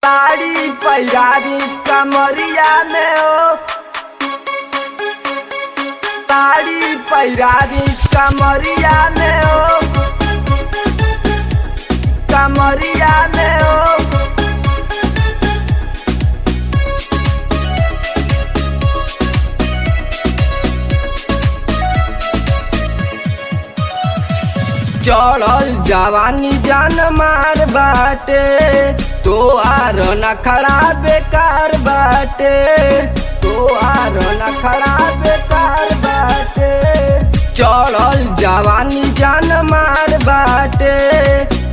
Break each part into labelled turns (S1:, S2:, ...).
S1: साड़ी पैरारी कमरिया में हो, साड़ी पैरारी कमरिया में हो, कमरिया में हो। चढ़ल जवानी जान मार बाटे, तोहार नखरा बेकार बाटे, तोहार नखरा बेकार बाटे। चढ़ल जवानी जान मार बाटे,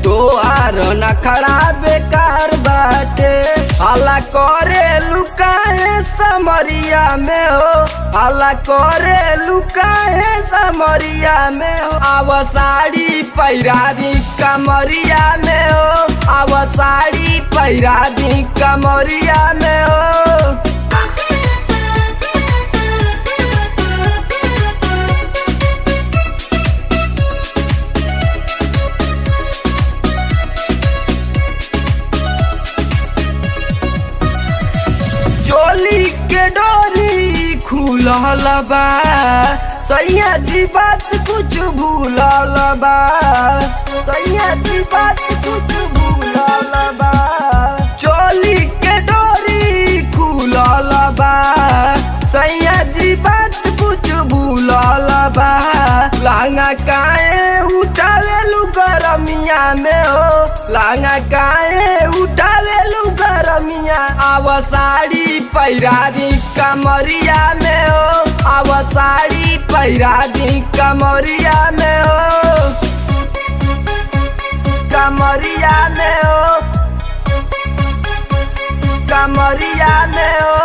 S1: तोहार नखरा बेकार बाटे। हल्ला करे लुकाए समरिया में हो, हल्ला करे लुकाए समरिया में हो। आव साड़ी पैरारी कमरिया में हो, आव साड़ी पैरारी कमरिया में हो। चोली के डोरी खुलल बा, सैया जी बात कुछ भूलल बा, सैया जी बात कुछ भूलल बा। चोली के डोरी खुलल बा, सैया जी बात कुछ भूलल बा। लांगा काहे उठावेलू गरमिया में हो, लांगा काहे उठावेलू गरमिया। आव साड़ी पैरारी कमरिया में हो, आव साड़ी पैरारी कमरिया में हो, कमरिया में हो, कमरिया में हो।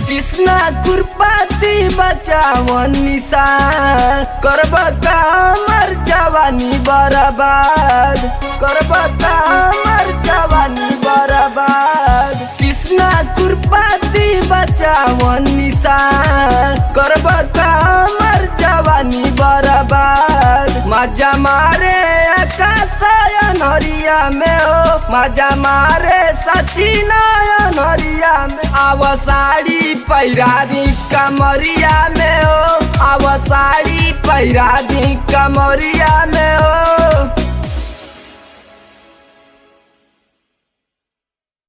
S1: कृष्णा कुरपाती बचावन निशान, करब का हमर जवानी बर्बाद, करब का हमर जवानी बर्बाद। कृष्णा कुरपाती बचावन निशान, करब का हमर जवानी बर्बाद। मजा मारे आकाश अनहरिया में हो, मजा मारे सचिन अनहरिया में। आव साड़ी पैरारी कमरिया में हो, आव साड़ी पैरारी कमरिया में हो।